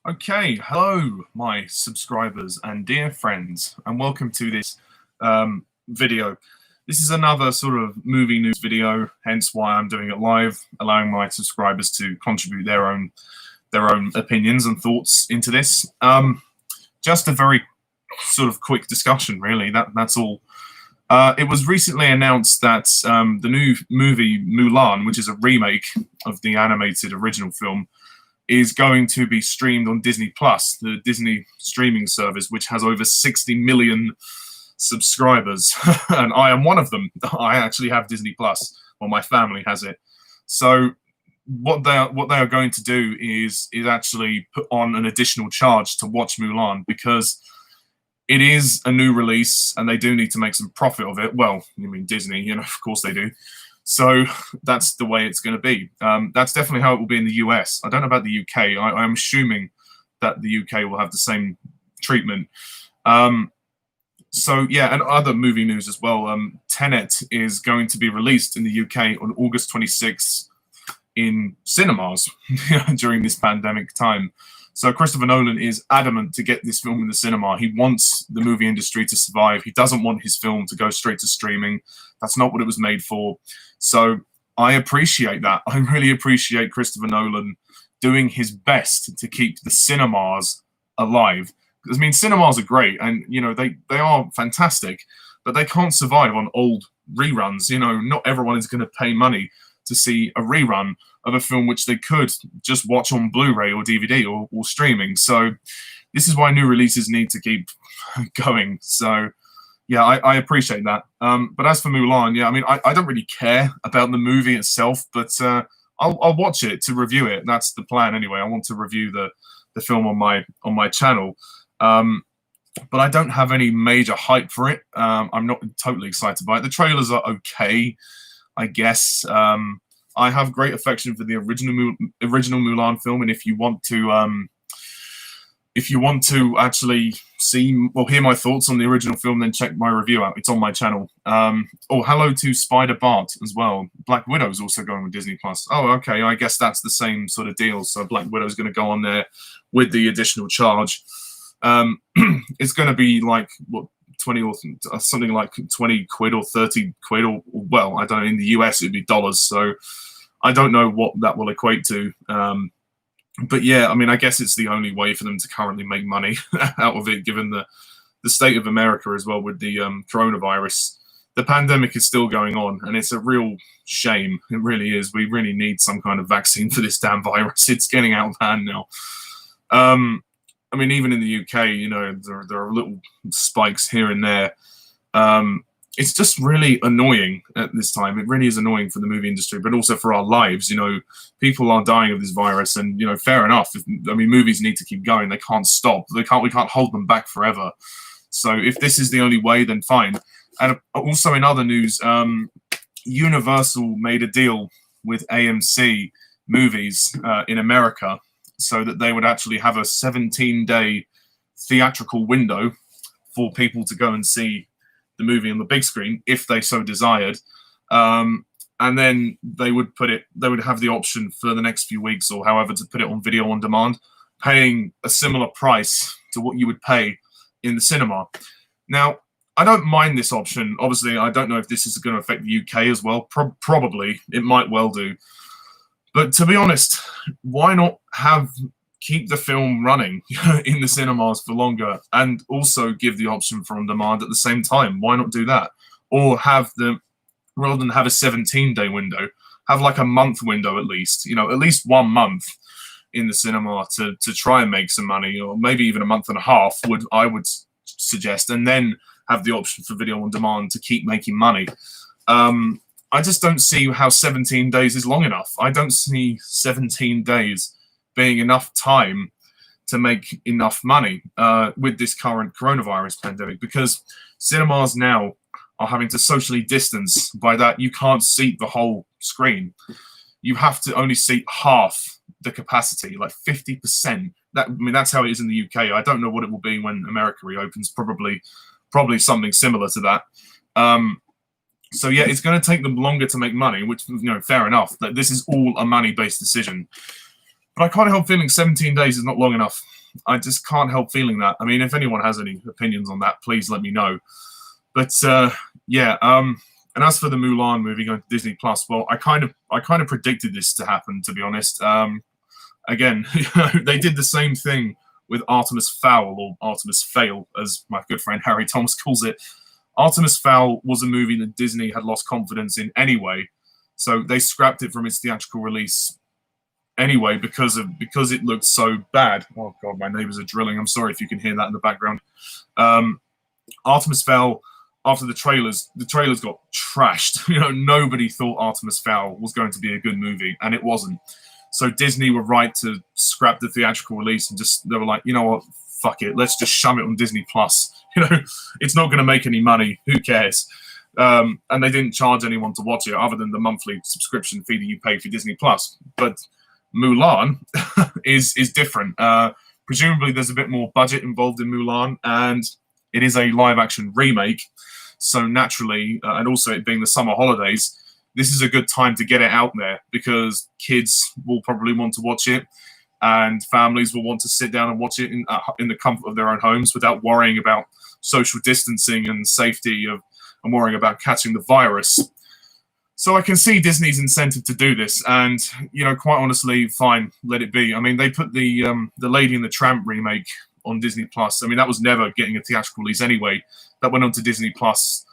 Okay, hello, my subscribers and dear friends, and welcome to this video. This is another sort of movie news video, hence why I'm doing it live, allowing my subscribers to contribute their own opinions and thoughts into this. Just a very sort of quick discussion, really. That's all. It was recently announced that the new movie Mulan, which is a remake of the animated original film, is going to be streamed on Disney Plus, the Disney streaming service, which has over 60 million subscribers, and I am one of them. I actually have Disney Plus, well, my family has it. So what they are going to do is actually put on an additional charge to watch Mulan, because it is a new release and they do need to make some profit of it. Well, I mean, Disney, of course they do. So that's the way it's going to be. That's definitely how it will be in the US. I don't know about the UK. I'm assuming that the UK will have the same treatment. So yeah, and other movie news as well. Tenet is going to be released in the UK on August 26th in cinemas during this pandemic time. So Christopher Nolan is adamant to get this film in the cinema. He wants the movie industry to survive. He doesn't want his film to go straight to streaming. That's not what it was made for. So I appreciate that. I really appreciate Christopher Nolan doing his best to keep the cinemas alive. Because, I mean, cinemas are great and, they are fantastic, but they can't survive on old reruns. Not everyone is going to pay money to see a rerun of a film which they could just watch on Blu-ray or DVD or streaming. So this is why new releases need to keep going. So yeah, I appreciate that. But as for Mulan, yeah, I mean, I don't really care about the movie itself, but I'll watch it to review it. That's the plan anyway. I want to review the film on my channel. But I don't have any major hype for it. I'm not totally excited by it. The trailers are okay, I guess. I have great affection for the original Mulan film, and if you want to actually hear my thoughts on the original film, then check my review out. It's on my channel. Hello to Spider Bart as well. Black Widow's also going with Disney Plus. Oh, okay. I guess that's the same sort of deal. So Black Widow's going to go on there with the additional charge. It's going to be like 20 or something like 20 quid or 30 quid, or well, I don't know. In the US it'd be dollars, so I don't know what that will equate to. But yeah, I mean, I guess it's the only way for them to currently make money out of it, given the state of America as well with the coronavirus. The pandemic is still going on, and it's a real shame. It really is. We really need some kind of vaccine for this damn virus. It's getting out of hand now. I mean, even in the UK, there are little spikes here and there. It's just really annoying at this time. It really is annoying for the movie industry, but also for our lives. People are dying of this virus, and fair enough. Movies need to keep going. They can't stop. We can't hold them back forever. So if this is the only way, then fine. And also in other news, Universal made a deal with AMC Movies in America, so that they would actually have a 17-day theatrical window for people to go and see the movie on the big screen if they so desired, and then they would have the option for the next few weeks or however to put it on video on demand, paying a similar price to what you would pay in the cinema. Now, I don't mind this option. Obviously, I don't know if this is going to affect the UK as well. Probably, it might well do. But to be honest, why not keep the film running in the cinemas for longer, and also give the option for on demand at the same time? Why not do that? Or rather than have a 17-day window, have like a month window at least. At least 1 month in the cinema to try and make some money, or maybe even a month and a half I would suggest, and then have the option for video on demand to keep making money. I just don't see how 17 days is long enough. I don't see 17 days being enough time to make enough money with this current coronavirus pandemic, because cinemas now are having to socially distance. By that, you can't seat the whole screen. You have to only seat half the capacity, like 50%. That's how it is in the UK. I don't know what it will be when America reopens. Probably something similar to that. So yeah, it's going to take them longer to make money, which, fair enough. That this is all a money-based decision. But I can't help feeling 17 days is not long enough. I just can't help feeling that. I mean, if anyone has any opinions on that, please let me know. But yeah, and as for the Mulan movie going to Disney Plus, well, I kind of predicted this to happen, to be honest. Again, they did the same thing with Artemis Fowl, or Artemis Fail, as my good friend Harry Thomas calls it. Artemis Fowl was a movie that Disney had lost confidence in anyway, so they scrapped it from its theatrical release anyway because it looked so bad. Oh god, my neighbors are drilling. I'm sorry if you can hear that in the background. Artemis Fowl, after the trailers got trashed. Nobody thought Artemis Fowl was going to be a good movie, and it wasn't. So Disney were right to scrap the theatrical release and they were like, you know what, fuck it, let's just shove it on Disney Plus. It's not going to make any money. Who cares? And they didn't charge anyone to watch it other than the monthly subscription fee that you pay for Disney Plus. But Mulan is different. Presumably, there's a bit more budget involved in Mulan, and it is a live-action remake. So naturally, and also it being the summer holidays, this is a good time to get it out there because kids will probably want to watch it, and families will want to sit down and watch it in the comfort of their own homes without worrying about social distancing and safety and worrying about catching the virus. So I can see Disney's incentive to do this, and quite honestly, fine, let it be. I mean, they put the Lady and the Tramp remake on Disney Plus. I mean, that was never getting a theatrical release anyway. That went on to Disney Plus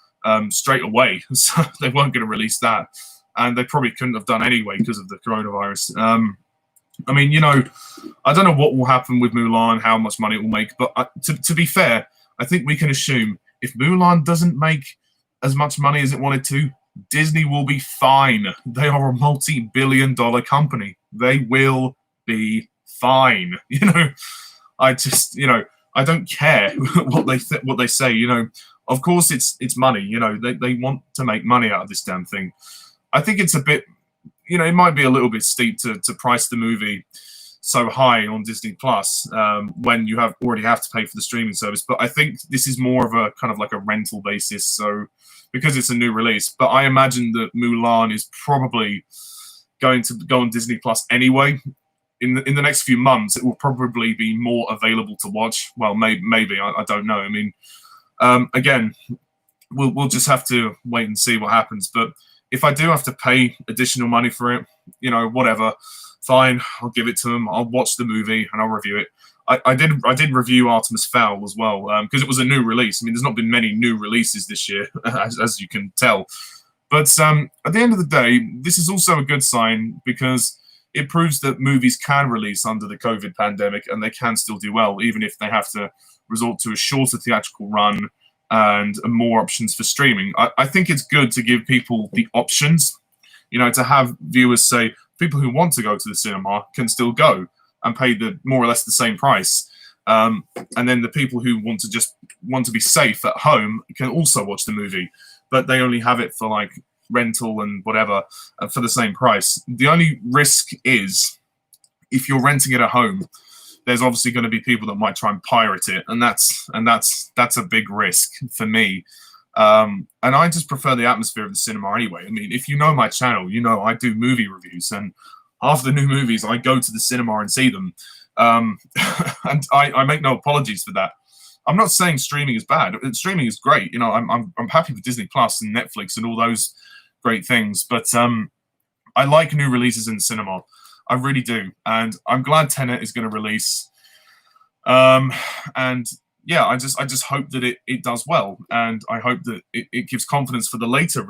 straight away, so they weren't going to release that, and they probably couldn't have done anyway because of the coronavirus. I mean, I don't know what will happen with Mulan, how much money it will make, but to be fair, I think we can assume if Mulan doesn't make as much money as it wanted to, Disney will be fine. They are a multi-billion-dollar company. They will be fine. I just, I don't care what they say. Of course it's money. They want to make money out of this damn thing. I think it's a bit, it might be a little bit steep to price the movie so high on Disney Plus when you already have to pay for the streaming service. But I think this is more of a kind of like a rental basis. So because it's a new release, but I imagine that Mulan is probably going to go on Disney Plus anyway. In the next few months, it will probably be more available to watch. Well, maybe I don't know. I mean, again, we'll just have to wait and see what happens. But if I do have to pay additional money for it, whatever, fine, I'll give it to them. I'll watch the movie and I'll review it. I did review Artemis Fowl as well because it was a new release. I mean, there's not been many new releases this year, as you can tell. But at the end of the day, this is also a good sign because it proves that movies can release under the COVID pandemic and they can still do well, even if they have to resort to a shorter theatrical run and more options for streaming. I think it's good to give people the options, to have viewers say, people who want to go to the cinema can still go and pay the more or less the same price. And then the people who want to be safe at home can also watch the movie, but they only have it for like rental and whatever for the same price. The only risk is if you're renting it at home, there's obviously going to be people that might try and pirate it, and that's a big risk for me. And I just prefer the atmosphere of the cinema anyway. I mean, if you know my channel, I do movie reviews, and half the new movies I go to the cinema and see them. And I make no apologies for that. I'm not saying streaming is bad. Streaming is great. I'm happy with Disney Plus and Netflix and all those great things. But I like new releases in the cinema. I really do, and I'm glad Tenet is going to release. And yeah, I just hope that it does well, and I hope that it gives confidence for the later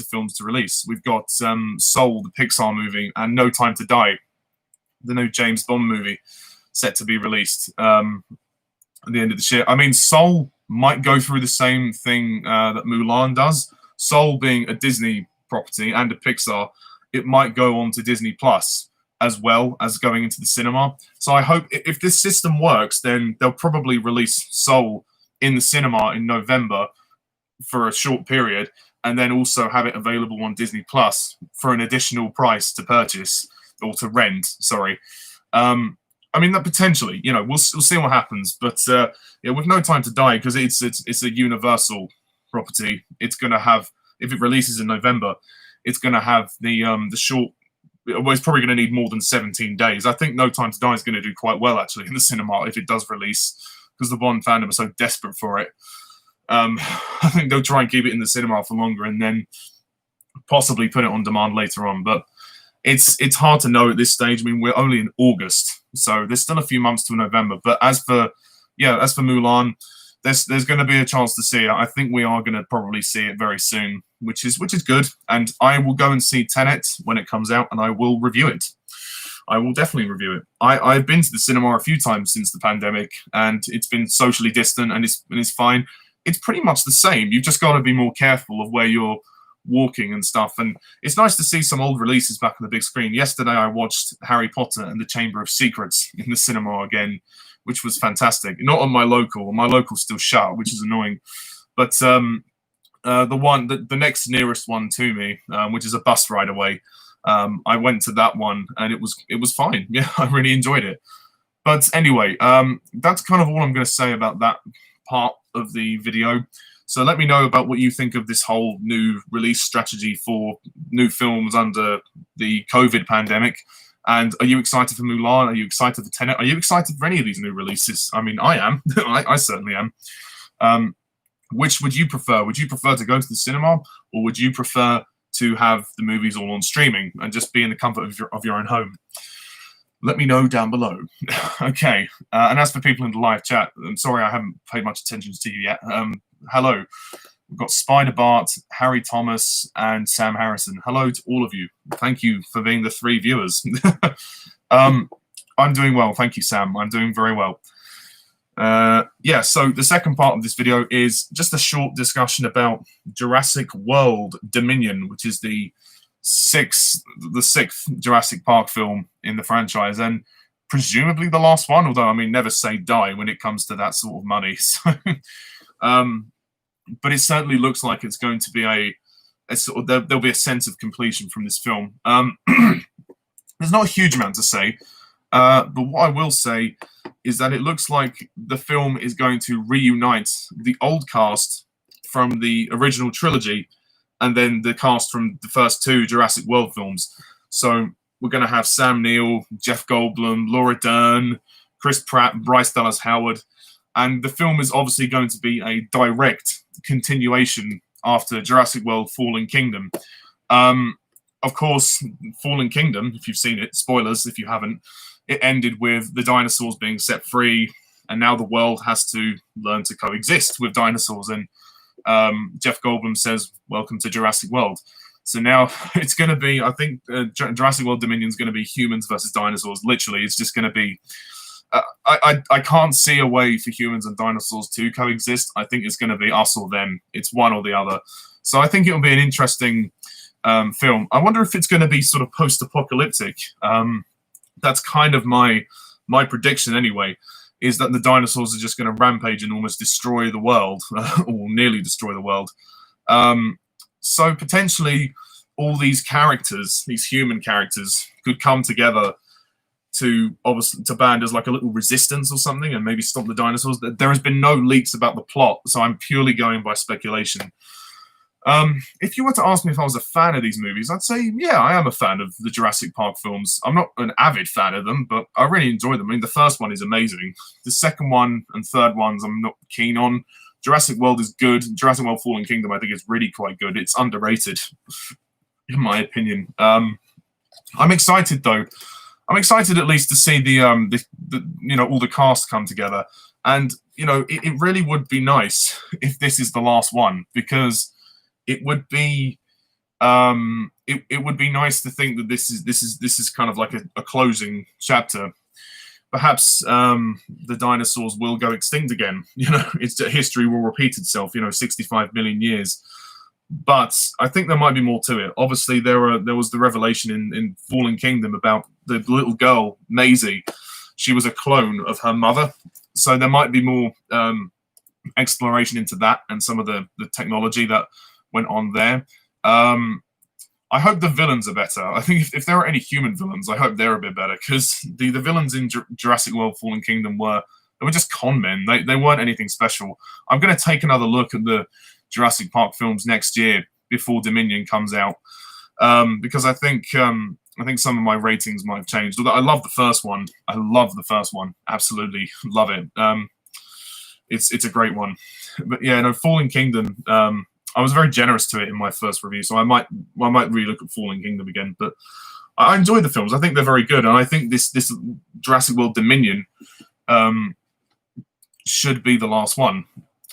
films to release. We've got Soul, the Pixar movie, and No Time to Die, the new James Bond movie, set to be released at the end of this year. I mean, Soul might go through the same thing that Mulan does. Soul being a Disney property and a Pixar, it might go on to Disney Plus as well as going into the cinema. So I hope if this system works, then they'll probably release Soul in the cinema in November for a short period, and then also have it available on Disney Plus for an additional price to purchase or to rent. Sorry. I mean, that potentially, we'll see what happens. But yeah, with No Time to Die, because it's a Universal property, it's going to have, if it releases in November, it's going to have the short well, it's probably going to need more than 17 days. I think No Time to Die is going to do quite well, actually, in the cinema if it does release, because the Bond fandom are so desperate for it. I think they'll try and keep it in the cinema for longer and then possibly put it on demand later on. But it's hard to know at this stage. I mean, we're only in August, so there's still a few months to November. But as for Mulan, there's going to be a chance to see it. I think we are going to probably see it very soon, which is good. And I will go and see Tenet when it comes out, and I will review it. I will definitely review it. I've been to the cinema a few times since the pandemic, and it's been socially distant, and it's fine. It's pretty much the same. You've just got to be more careful of where you're walking and stuff. And it's nice to see some old releases back on the big screen. Yesterday, I watched Harry Potter and the Chamber of Secrets in the cinema again, which was fantastic. Not on my local. My local's still shut, which is annoying. But the next nearest one to me, which is a bus ride away, I went to that one, and it was fine. Yeah, I really enjoyed it. But anyway, that's kind of all I'm going to say about that part of the video. So let me know about what you think of this whole new release strategy for new films under the COVID pandemic. And are you excited for Mulan? Are you excited for Tenet? Are you excited for any of these new releases? I mean, I am. I certainly am. Which would you prefer? Would you prefer to go to the cinema, or would you prefer to have the movies all on streaming and just be in the comfort of your own home? Let me know down below. Okay. And as for people in the live chat, I'm sorry I haven't paid much attention to you yet. Hello. We've got Spider Bart, Harry Thomas, and Sam Harrison. Hello to all of you. Thank you for being the 3 viewers. I'm doing well. Thank you, Sam. I'm doing very well. Yeah, so the second part of this video is just a short discussion about Jurassic World Dominion, which is the sixth Jurassic Park film in the franchise, and presumably the last one, although, I mean, never say die when it comes to that sort of money. So, but it certainly looks like it's going to be a sort of, there'll be a sense of completion from this film. There's not a huge amount to say, but what I will say is that it looks like the film is going to reunite the old cast from the original trilogy and then the cast from the first 2 Jurassic World films. So we're going to have Sam Neill, Jeff Goldblum, Laura Dern, Chris Pratt, Bryce Dallas Howard. And the film is obviously going to be a direct continuation after Jurassic World Fallen Kingdom. Of course, Fallen Kingdom, if you've seen it, spoilers if you haven't, it ended with the dinosaurs being set free, and now the world has to learn to coexist with dinosaurs. And Jeff Goldblum says, "Welcome to Jurassic World." So now it's going to be, I think, Jurassic World Dominion is going to be humans versus dinosaurs. Literally, it's just going to be. I can't see a way for humans and dinosaurs to coexist. I think it's going to be us or them. It's one or the other. So I think it will be an interesting film. I wonder if it's going to be sort of post-apocalyptic. That's kind of my prediction anyway, is that the dinosaurs are just going to rampage and almost destroy the world, or nearly destroy the world. So potentially all these characters, these human characters, could come together to band as like a little resistance or something and maybe stop the dinosaurs. There has been no leaks about the plot, so I'm purely going by speculation. If you were to ask me if I was a fan of these movies, I'd say, yeah, I am a fan of the Jurassic Park films. I'm not an avid fan of them, but I really enjoy them. I mean, the first one is amazing. The second one and third ones I'm not keen on. Jurassic World is good. Jurassic World Fallen Kingdom, I think, is really quite good. It's underrated, in my opinion. I'm excited, though. I'm excited at least to see the all the cast come together. And, it really would be nice if this is the last one, because it would be it would be nice to think that this is kind of like a closing chapter. Perhaps the dinosaurs will go extinct again. History will repeat itself. 65 million years. But I think there might be more to it. Obviously, there was the revelation in Fallen Kingdom about the little girl Maisie. She was a clone of her mother, so there might be more exploration into that and some of the technology that went on there. I hope the villains are better. I think if there are any human villains, I hope they're a bit better, because the villains in Jurassic World Fallen Kingdom were just con men. They weren't anything special. I'm going to take another look at the Jurassic Park films next year before Dominion comes out, because I think I think some of my ratings might have changed. Although I love the first one. I love the first one. Absolutely love it. It's a great one. But yeah, no, Fallen Kingdom. I was very generous to it in my first review, so I might relook at Fallen Kingdom again. But I enjoy the films. I think they're very good, and I think this Jurassic World Dominion should be the last one.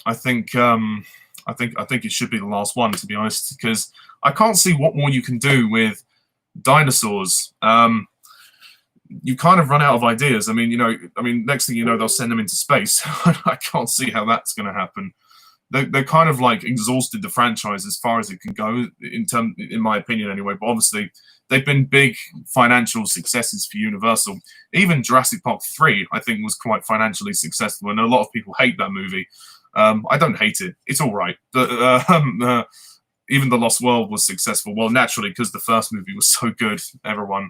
I think it should be the last one, to be honest, because I can't see what more you can do with dinosaurs. You kind of run out of ideas. I mean, next thing you know, they'll send them into space. I can't see how that's going to happen. They're kind of like exhausted the franchise as far as it can go, in my opinion, anyway. But obviously, they've been big financial successes for Universal. Even Jurassic Park 3, I think, was quite financially successful, and a lot of people hate that movie. I don't hate it; it's all right. But even The Lost World was successful. Well, naturally, because the first movie was so good, everyone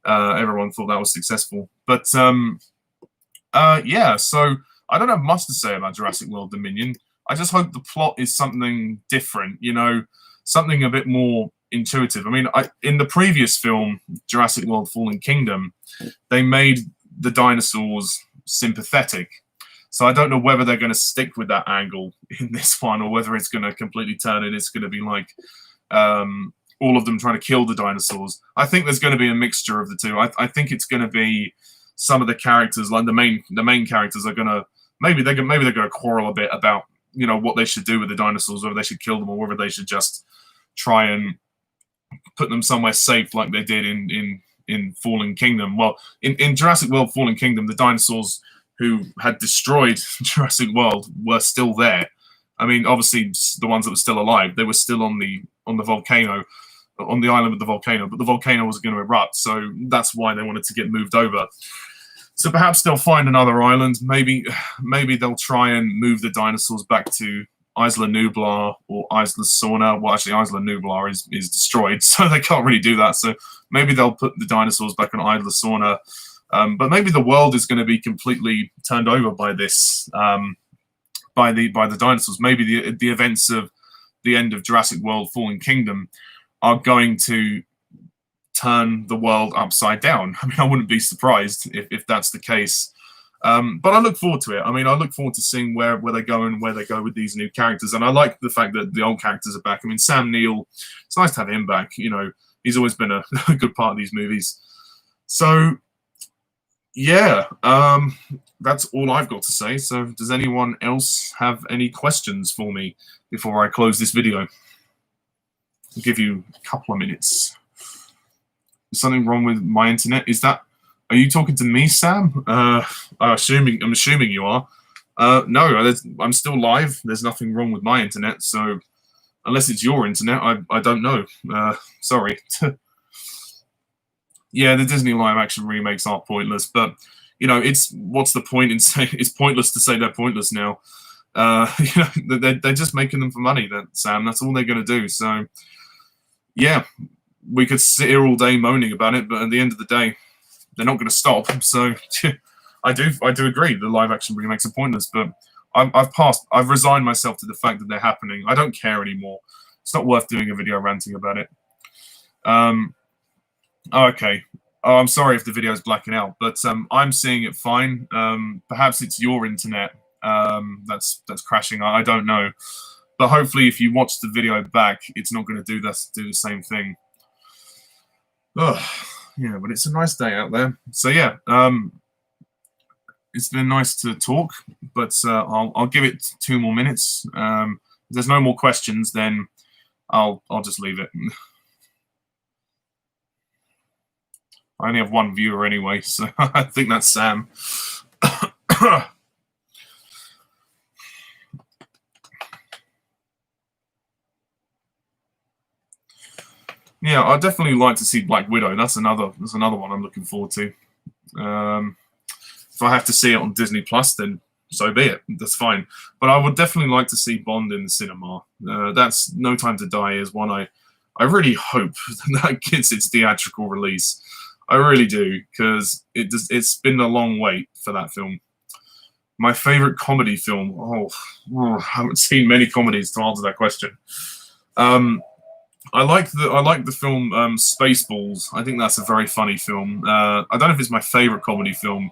thought that was successful. But yeah, so I don't have much to say about Jurassic World Dominion. I just hope the plot is something different, something a bit more intuitive. I mean, in the previous film, Jurassic World Fallen Kingdom, they made the dinosaurs sympathetic. So I don't know whether they're going to stick with that angle in this one, or whether it's going to completely turn and it's going to be like all of them trying to kill the dinosaurs. I think there's going to be a mixture of the two. I think it's going to be some of the characters, like the main characters, are going to maybe they're going to quarrel a bit about what they should do with the dinosaurs, whether they should kill them or whether they should just try and put them somewhere safe, like they did in Fallen Kingdom. Well, in Jurassic World Fallen Kingdom, the dinosaurs who had destroyed Jurassic World were still there. I mean, obviously, the ones that were still alive, they were still on the volcano, on the island with the volcano, but the volcano was going to erupt, so that's why they wanted to get moved over. So perhaps they'll find another island. Maybe they'll try and move the dinosaurs back to Isla Nublar or Isla Sorna. Well, actually, Isla Nublar is destroyed, so they can't really do that. So maybe they'll put the dinosaurs back on Isla Sorna. But maybe the world is going to be completely turned over by this, by the dinosaurs. Maybe the events of the end of Jurassic World Fallen Kingdom are going to turn the world upside down. I mean, I wouldn't be surprised if that's the case. But I look forward to it. I mean, I look forward to seeing where they go and where they go with these new characters. And I like the fact that the old characters are back. I mean, Sam Neill, it's nice to have him back. He's always been a good part of these movies. So, yeah, that's all I've got to say. So does anyone else have any questions for me before I close this video? I'll give you a couple of minutes. Is something wrong with my internet? Are you talking to me, Sam? I'm assuming you are. No, I'm still live. There's nothing wrong with my internet. So unless it's your internet, I don't know. Sorry. Yeah, the Disney live action remakes are pointless, but what's the point in saying it's pointless to say they're pointless now? They're just making them for money. Sam, that's all they're going to do. So yeah, we could sit here all day moaning about it, but at the end of the day, they're not going to stop. So I do agree the live action remakes are pointless, but I've resigned myself to the fact that they're happening. I don't care anymore. It's not worth doing a video ranting about it. Okay. Oh, I'm sorry if the video is blacking out, but I'm seeing it fine. Perhaps it's your internet that's crashing. I don't know. But hopefully, if you watch the video back, it's not going to do the same thing. Ugh, yeah, but it's a nice day out there. So yeah, it's been nice to talk, but I'll give it 2 more minutes. If there's no more questions, then I'll just leave it. I only have 1 viewer anyway, so I think that's Sam. Yeah, I'd definitely like to see Black Widow. That's another one I'm looking forward to. If I have to see it on Disney Plus, then so be it. That's fine. But I would definitely like to see Bond in the cinema. That's No Time to Die is one I really hope that gets its theatrical release. I really do, because it's been a long wait for that film. My favorite comedy film. I haven't seen many comedies to answer that question. I like the film Spaceballs. I think that's a very funny film. I don't know if it's my favorite comedy film,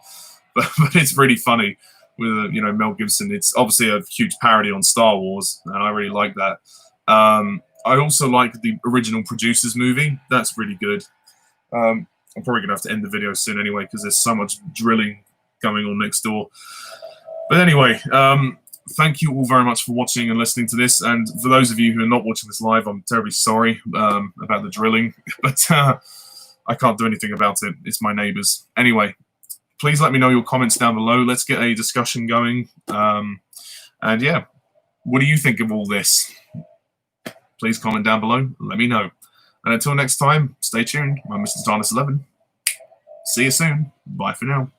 but it's really funny with Mel Gibson. It's obviously a huge parody on Star Wars, and I really like that. I also like the original Producers movie. That's really good. I'm probably gonna have to end the video soon anyway because there's so much drilling going on next door. But anyway, thank you all very much for watching and listening to this. And for those of you who are not watching this live, I'm terribly sorry about the drilling, but I can't do anything about it. It's my neighbors. Anyway, please let me know your comments down below. Let's get a discussion going. And yeah, what do you think of all this? Please comment down below and let me know. And until next time, stay tuned. I'm Mr. Tarnis11. See you soon. Bye for now.